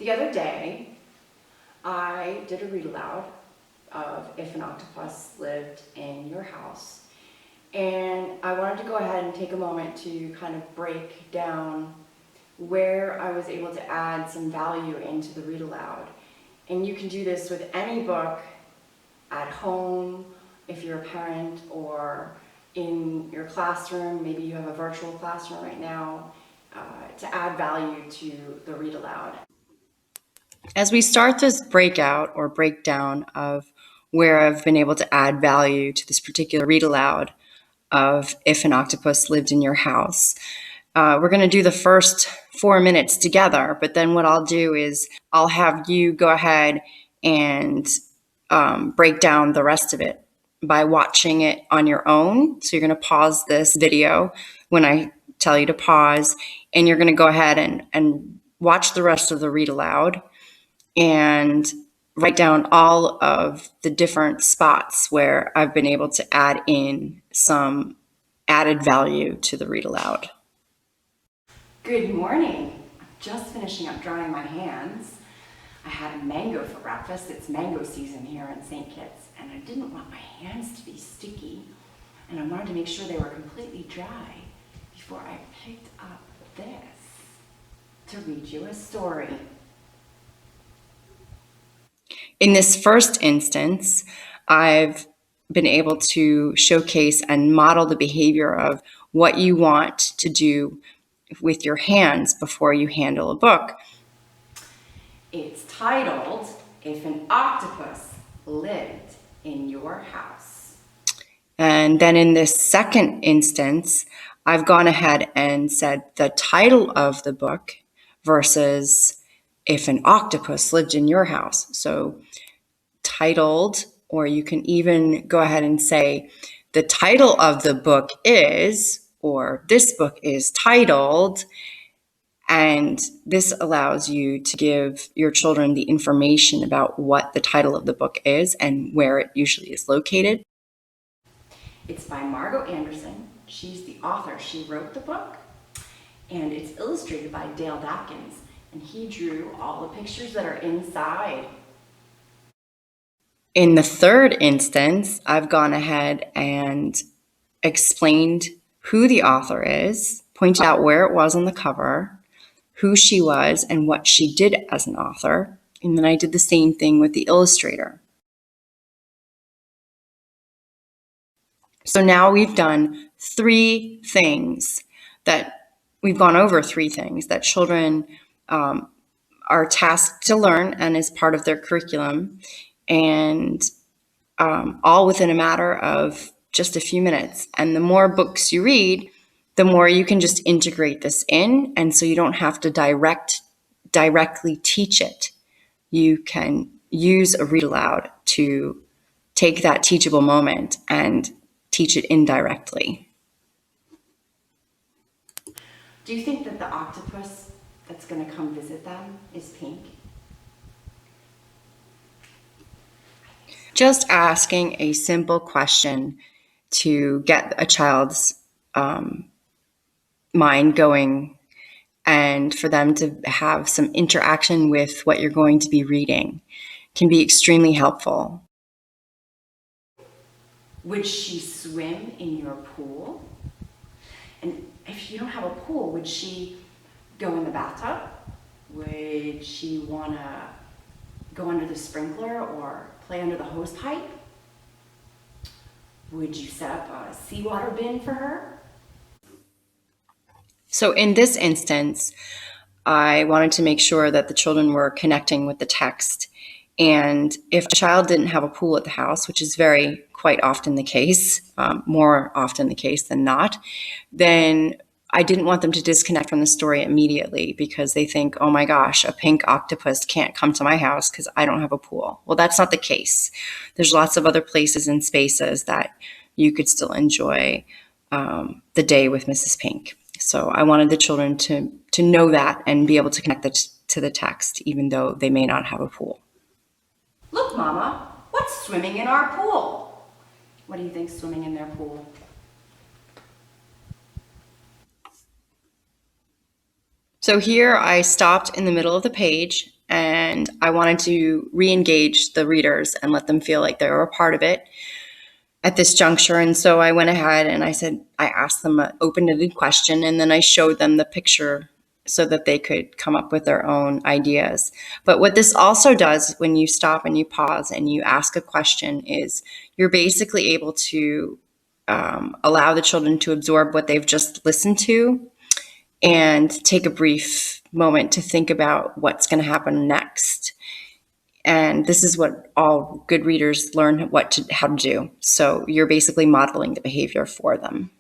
The other day, I did a read aloud of If an Octopus Lived in Your House. And I wanted to go ahead and take a moment to kind of break down where I was able to add some value into the read aloud. And you can do this with any book at home, if you're a parent, or in your classroom. Maybe you have a virtual classroom right now, to add value to the read aloud. As we start this breakout or breakdown of where I've been able to add value to this particular read aloud of If an Octopus Lived in Your House, we're going to do the first 4 minutes together, but then what I'll do is I'll have you go ahead and break down the rest of it by watching it on your own. So you're going to pause this video when I tell you to pause, and you're going to go ahead and watch the rest of the read aloud and write down all of the different spots where I've been able to add in some added value to the read aloud. Good morning. I'm just finishing up drying my hands. I had a mango for breakfast. It's mango season here in St. Kitts, and I didn't want my hands to be sticky, and I wanted to make sure they were completely dry before I picked up this to read you a story. In this first instance, I've been able to showcase and model the behavior of what you want to do with your hands before you handle a book. It's titled, If an Octopus Lived in Your House. And then in this second instance, I've gone ahead and said the title of the book versus If an Octopus Lived in Your House. So titled, or you can even go ahead and say the title of the book is, or this book is titled, and this allows you to give your children the information about what the title of the book is and where it usually is located. It's by Margot Anderson. She's the author. She wrote the book, and it's illustrated by Dale Dawkins, and he drew all the pictures that are inside. In the third instance, I've gone ahead and explained who the author is, pointed out where it was on the cover, who she was, and what she did as an author. And then I did the same thing with the illustrator. So now we've done 3 things that we've gone over 3 things that children are tasked to learn and is part of their curriculum, and all within a matter of just a few minutes. And the more books you read, the more you can just integrate this in, and so you don't have to directly teach it. You can use a read aloud to take that teachable moment and teach it indirectly. Do you think that the octopus that's going to come visit them is pink? Just asking a simple question to get a child's mind going and for them to have some interaction with what you're going to be reading can be extremely helpful. Would she swim in your pool? And if you don't have a pool, would she go in the bathtub? Would she want to go under the sprinkler or play under the hose pipe? Would you set up a seawater bin for her? So in this instance, I wanted to make sure that the children were connecting with the text. And if a child didn't have a pool at the house, which is quite often the case, more often the case than not, then I didn't want them to disconnect from the story immediately because they think, oh my gosh, a pink octopus can't come to my house because I don't have a pool. Well, that's not the case. There's lots of other places and spaces that you could still enjoy the day with Mrs. Pink. So I wanted the children to know that and be able to connect it to the text, even though they may not have a pool. Look, Mama, what's swimming in our pool? What do you think's swimming in their pool? So here I stopped in the middle of the page and I wanted to re-engage the readers and let them feel like they were a part of it at this juncture. And so I went ahead and I asked them an open-ended question, and then I showed them the picture so that they could come up with their own ideas. But what this also does when you stop and you pause and you ask a question is you're basically able to allow the children to absorb what they've just listened to and take a brief moment to think about what's going to happen next. And this is what all good readers learn how to do. So you're basically modeling the behavior for them.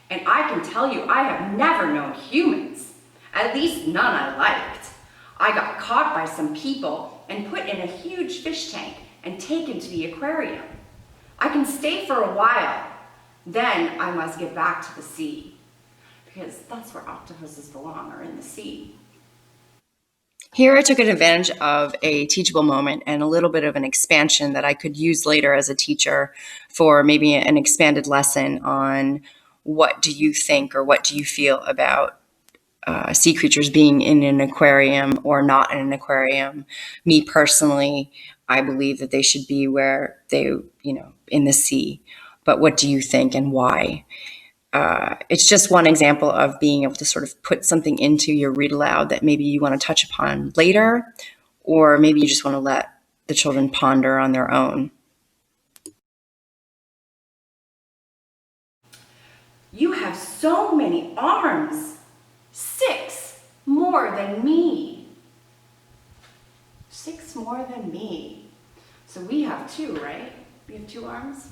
And I can tell you, I have never known humans, at least none I liked. I got caught by some people and put in a huge fish tank and taken to the aquarium. I can stay for a while, then I must get back to the sea, because that's where octopuses belong, or in the sea. Here I took advantage of a teachable moment and a little bit of an expansion that I could use later as a teacher for maybe an expanded lesson on what do you think or what do you feel about sea creatures being in an aquarium or not in an aquarium. Me personally, I believe that they should be where they, in the sea. But what do you think and why? It's just one example of being able to sort of put something into your read aloud that maybe you want to touch upon later, or maybe you just want to let the children ponder on their own. You have so many arms. 6 more than me. 6 more than me. So we have 2, right? We have 2 arms.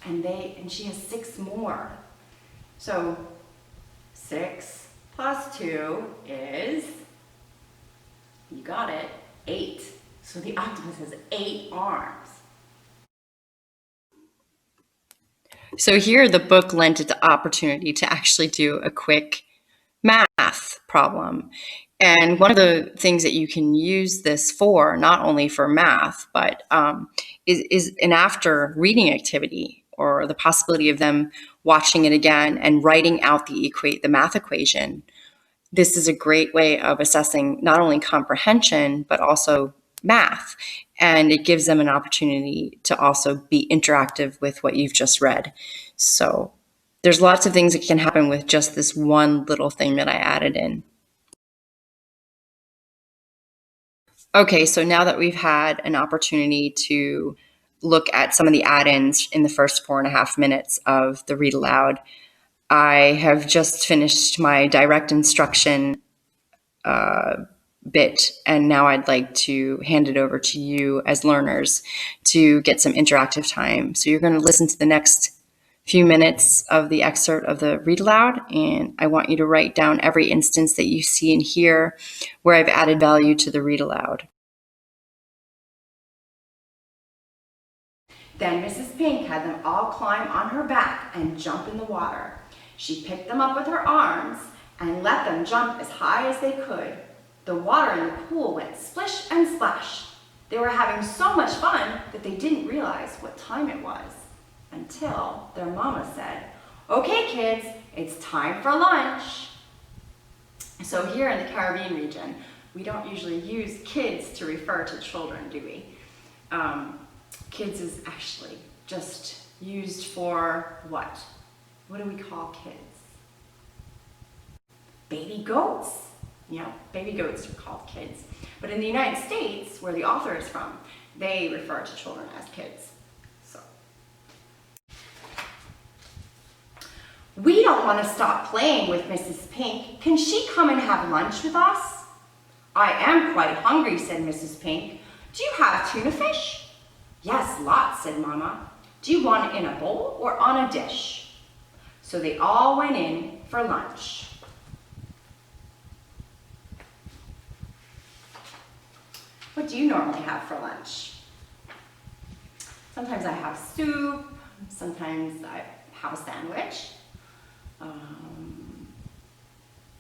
And she has 6 more. So 6 plus 2 is, you got it, 8. So the octopus has 8 arms. So here the book lent it the opportunity to actually do a quick math problem. And one of the things that you can use this for, not only for math, but is an after reading activity, or the possibility of them watching it again and writing out the math equation. This is a great way of assessing not only comprehension, but also math. And it gives them an opportunity to also be interactive with what you've just read. So there's lots of things that can happen with just this one little thing that I added in. Okay, so now that we've had an opportunity to look at some of the add-ins in the first 4.5 minutes of the Read Aloud, I have just finished my direct instruction bit, and now I'd like to hand it over to you as learners to get some interactive time. So you're going to listen to the next few minutes of the excerpt of the Read Aloud, and I want you to write down every instance that you see and hear where I've added value to the Read Aloud. Then Mrs. Pink had them all climb on her back and jump in the water. She picked them up with her arms and let them jump as high as they could. The water in the pool went splish and splash. They were having so much fun that they didn't realize what time it was, until their mama said, "Okay, kids, it's time for lunch." So here in the Caribbean region, we don't usually use kids to refer to children, do we? Kids is actually just used for what? What do we call kids? Baby goats. Yeah, baby goats are called kids. But in the United States, where the author is from, they refer to children as kids. So, we don't want to stop playing with Mrs. Pink. Can she come and have lunch with us? I am quite hungry, said Mrs. Pink. Do you have tuna fish? Yes, lots, said Mama. Do you want it in a bowl or on a dish? So they all went in for lunch. What do you normally have for lunch? Sometimes I have soup, sometimes I have a sandwich.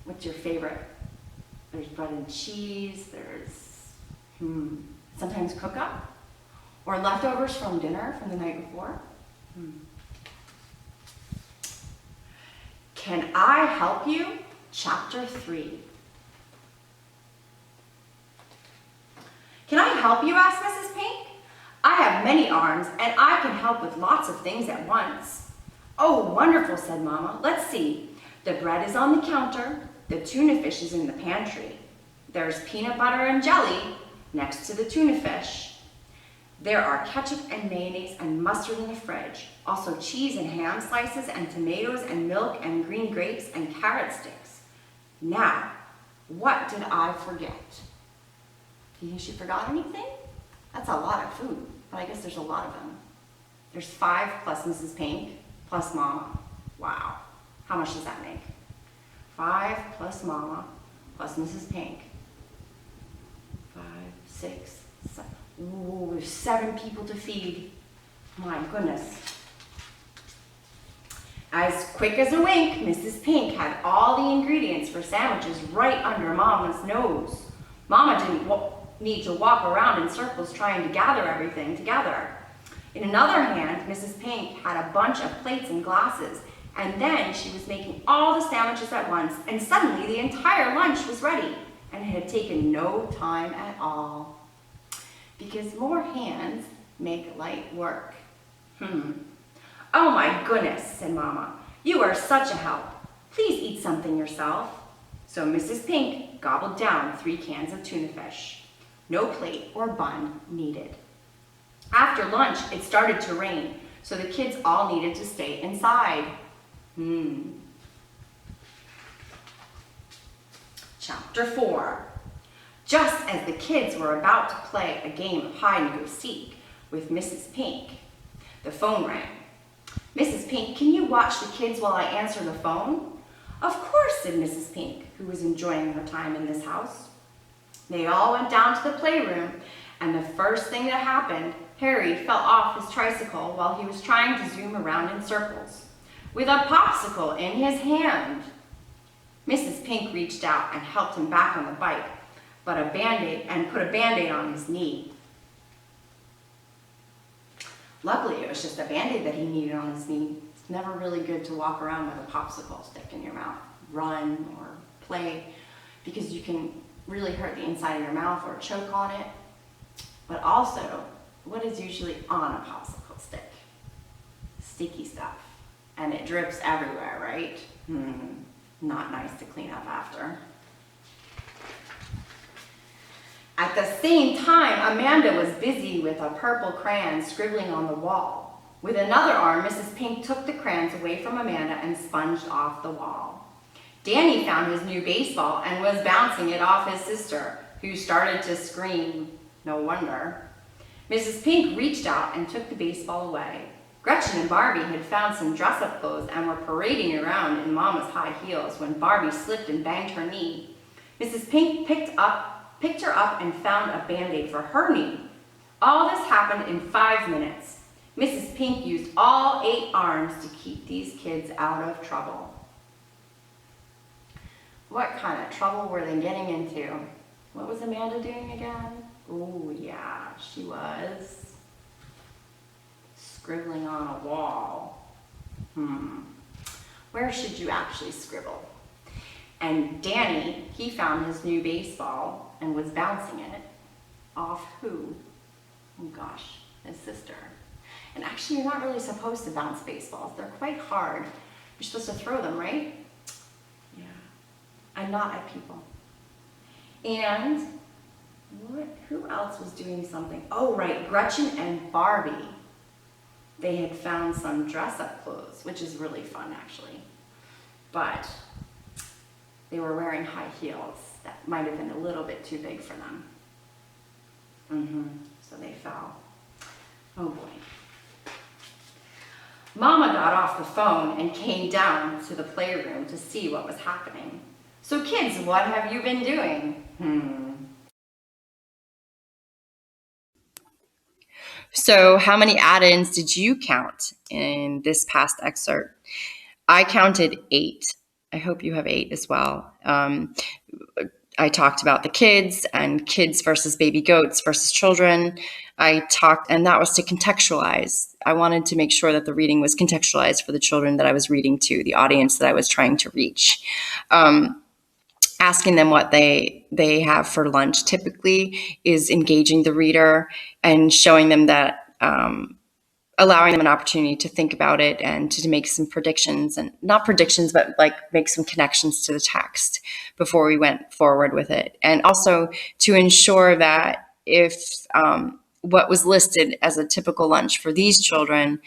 What's your favorite? There's bread and cheese, there's sometimes cook-up, or leftovers from dinner from the night before. Can I help you? Chapter 3. "Can I help you?" asked Mrs. Pink. "I have many arms and I can help with lots of things at once." "Oh, wonderful," said Mama. "Let's see. The bread is on the counter. The tuna fish is in the pantry. There's peanut butter and jelly next to the tuna fish. There are ketchup and mayonnaise and mustard in the fridge. Also cheese and ham slices and tomatoes and milk and green grapes and carrot sticks. Now, what did I forget?" Do you think she forgot anything? That's a lot of food, but I guess there's a lot of them. There's 5 plus Mrs. Pink plus Mama. Wow. How much does that make? 5 plus Mama plus Mrs. Pink. 5, 6, 7. Ooh, there's 7 people to feed. My goodness. As quick as a wink, Mrs. Pink had all the ingredients for sandwiches right under Mama's nose. Mama didn't need to walk around in circles trying to gather everything together. In another hand, Mrs. Pink had a bunch of plates and glasses, and then she was making all the sandwiches at once, and suddenly the entire lunch was ready, and it had taken no time at all. Because more hands make light work. "Oh my goodness," said Mama. "You are such a help. Please eat something yourself." So Mrs. Pink gobbled down 3 cans of tuna fish. No plate or bun needed. After lunch, it started to rain, so the kids all needed to stay inside. Chapter 4. Just as the kids were about to play a game of hide and go seek with Mrs. Pink, the phone rang. "Mrs. Pink, can you watch the kids while I answer the phone?" "Of course," said Mrs. Pink, who was enjoying her time in this house. They all went down to the playroom, and the first thing that happened, Harry fell off his tricycle while he was trying to zoom around in circles, with a popsicle in his hand. Mrs. Pink reached out and helped him back on the bike, but put a Band-Aid on his knee. Luckily, it was just a Band-Aid that he needed on his knee. It's never really good to walk around with a popsicle stick in your mouth, run or play, because you can really hurt the inside of your mouth or choke on it. But also, what is usually on a popsicle stick? Sticky stuff. And it drips everywhere, right? Not nice to clean up after. At the same time, Amanda was busy with a purple crayon scribbling on the wall. With another arm, Mrs. Pink took the crayons away from Amanda and sponged off the wall. Danny found his new baseball and was bouncing it off his sister, who started to scream. No wonder. Mrs. Pink reached out and took the baseball away. Gretchen and Barbie had found some dress-up clothes and were parading around in Mama's high heels when Barbie slipped and banged her knee. Mrs. Pink picked her up and found a Band-Aid for her knee. All this happened in 5 minutes. Mrs. Pink used all 8 arms to keep these kids out of trouble. What kind of trouble were they getting into? What was Amanda doing again? Oh yeah, she was scribbling on a wall. Where should you actually scribble? And Danny, he found his new baseball and was bouncing it off who? Oh gosh, his sister. And actually, you're not really supposed to bounce baseballs. They're quite hard. You're supposed to throw them, right? Yeah. And not at people. And who else was doing something? Oh, right, Gretchen and Barbie. They had found some dress-up clothes, which is really fun, actually. But they were wearing high heels that might have been a little bit too big for them. So they fell. Oh boy. Mama got off the phone and came down to the playroom to see what was happening. "So kids, what have you been doing?" So how many add-ins did you count in this past excerpt? I counted 8. I hope you have 8 as well. I talked about the kids and kids versus baby goats versus children. And that was to contextualize. I wanted to make sure that the reading was contextualized for the children that I was reading to, the audience that I was trying to reach. asking them what they have for lunch typically is engaging the reader and showing them that, allowing them an opportunity to think about it and to make some predictions, and not predictions, but like make some connections to the text before we went forward with it. And also to ensure that if what was listed as a typical lunch for these children,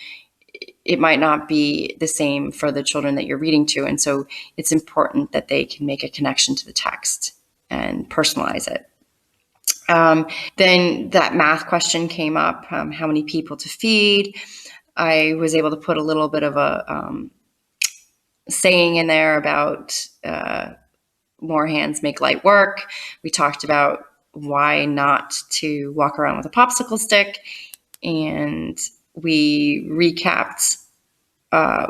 it might not be the same for the children that you're reading to. And so it's important that they can make a connection to the text and personalize it. Then that math question came up, how many people to feed. I was able to put a little bit of a saying in there about more hands make light work. We talked about why not to walk around with a popsicle stick, and we recapped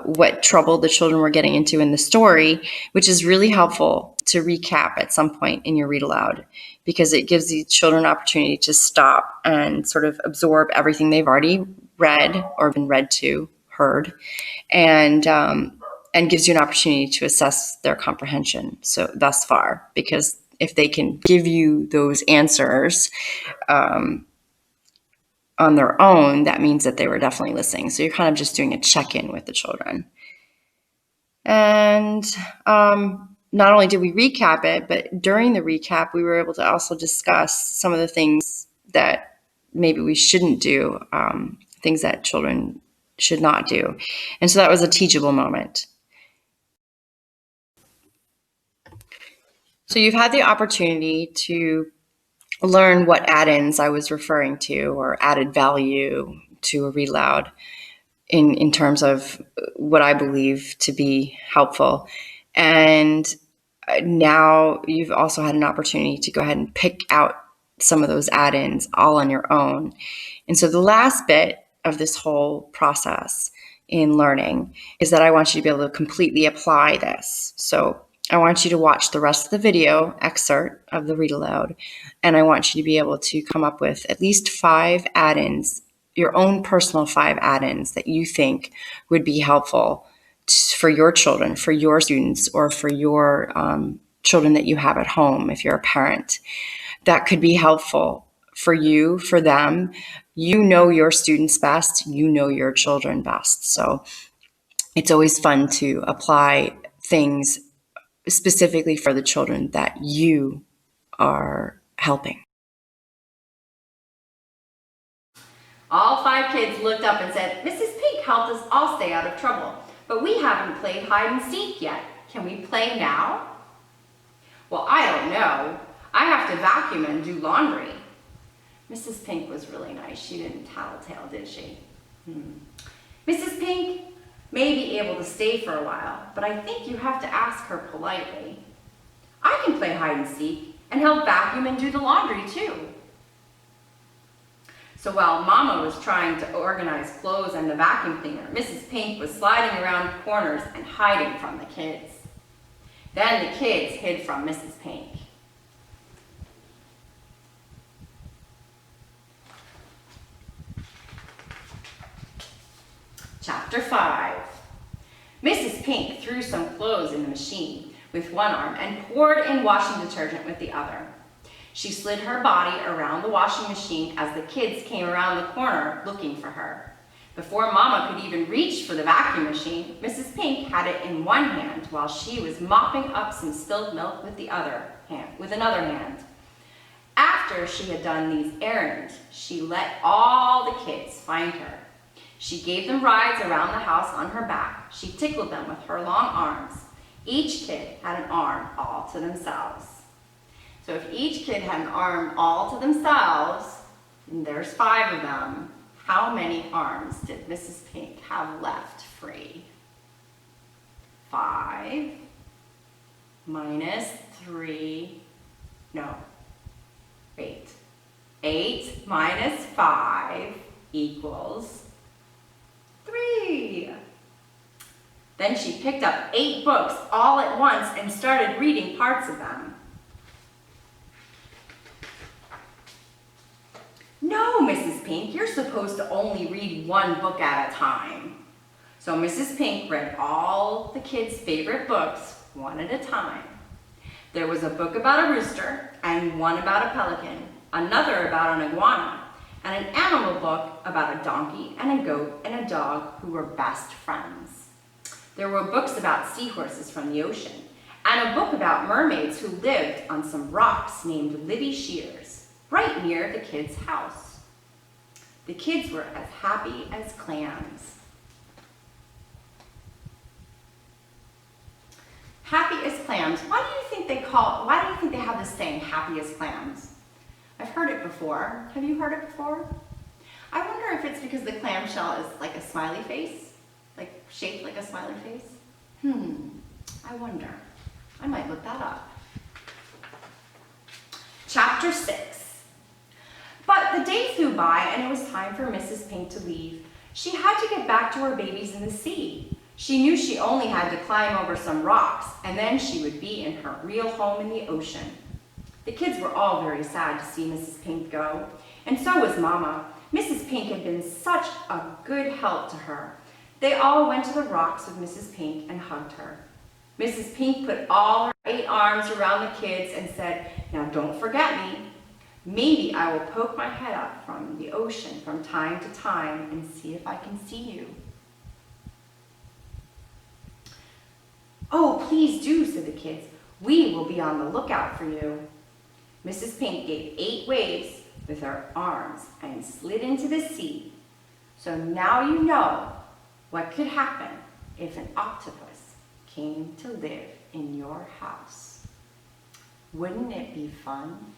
what trouble the children were getting into in the story, which is really helpful to recap at some point in your read aloud, because it gives the children an opportunity to stop and sort of absorb everything they've already read or been read to, heard, and gives you an opportunity to assess their comprehension so thus far. Because if they can give you those answers on their own, that means that they were definitely listening. So you're kind of just doing a check-in with the children. And not only did we recap it, but during the recap, we were able to also discuss some of the things that maybe we shouldn't do, things that children should not do. And so that was a teachable moment. So you've had the opportunity to learn what add-ins I was referring to, or added value to a read aloud, in terms of what I believe to be helpful. And now you've also had an opportunity to go ahead and pick out some of those add-ins all on your own. And so the last bit of this whole process in learning is that I want you to be able to completely apply this. So I want you to watch the rest of the video excerpt of the read aloud, and I want you to be able to come up with at least 5 add-ins, your own personal 5 add-ins that you think would be helpful for your children, for your students, or for your children that you have at home if you're a parent. That could be helpful for you, for them. You know your students best, you know your children best. So it's always fun to apply things specifically for the children that you are helping. All 5 kids looked up and said, "Mrs. Pink helped us all stay out of trouble, but we haven't played hide and seek yet. Can we play now?" "Well, I don't know. I have to vacuum and do laundry." Mrs. Pink was really nice. She didn't tattletale, did she? "Mrs. Pink may be able to stay for a while, but I think you have to ask her politely. I can play hide and seek and help vacuum and do the laundry too." So while Mama was trying to organize clothes and the vacuum cleaner, Mrs. Pink was sliding around corners and hiding from the kids. Then the kids hid from Mrs. Pink. Chapter 5. Mrs. Pink threw some clothes in the machine with one arm and poured in washing detergent with the other. She slid her body around the washing machine as the kids came around the corner looking for her. Before Mama could even reach for the vacuum machine, Mrs. Pink had it in one hand while she was mopping up some spilled milk with another hand. After she had done these errands, she let all the kids find her. She gave them rides around the house on her back. She tickled them with her long arms. Each kid had an arm all to themselves. So if each kid had an arm all to themselves, and there's 5 of them, how many arms did Mrs. Pink have left free? 5 minus 3, no, 8. 8 minus 5 equals 3. Then she picked up 8 books all at once and started reading parts of them. "No, Mrs. Pink, you're supposed to only read 1 book at a time." So Mrs. Pink read all the kids' favorite books one at a time. There was a book about a rooster and one about a pelican, another about an iguana, and an animal book about a donkey and a goat and a dog who were best friends. There were books about seahorses from the ocean, and a book about mermaids who lived on some rocks named Libby Shears, right near the kids' house. The kids were as happy as clams. Happy as clams. Why do you think they have this saying, happy as clams? I've heard it before. Have you heard it before? I wonder if it's because the clamshell is like a smiley face, like shaped like a smiley face. I wonder. I might look that up. Chapter 6. But the day flew by and it was time for Mrs. Pink to leave. She had to get back to her babies in the sea. She knew she only had to climb over some rocks and then she would be in her real home in the ocean. The kids were all very sad to see Mrs. Pink go, and so was Mama. Mrs. Pink had been such a good help to her. They all went to the rocks with Mrs. Pink and hugged her. Mrs. Pink put all her 8 arms around the kids and said, "Now don't forget me. Maybe I will poke my head up from the ocean from time to time and see if I can see you." "Oh, please do," said the kids. "We will be on the lookout for you." Mrs. Pink gave 8 waves with her arms and slid into the sea. So now you know what could happen if an octopus came to live in your house. Wouldn't it be fun?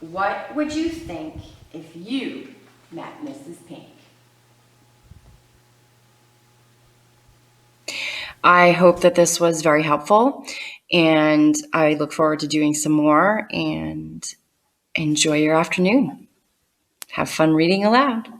What would you think if you met Mrs. Pink? I hope that this was very helpful, and I look forward to doing some more, and enjoy your afternoon. Have fun reading aloud.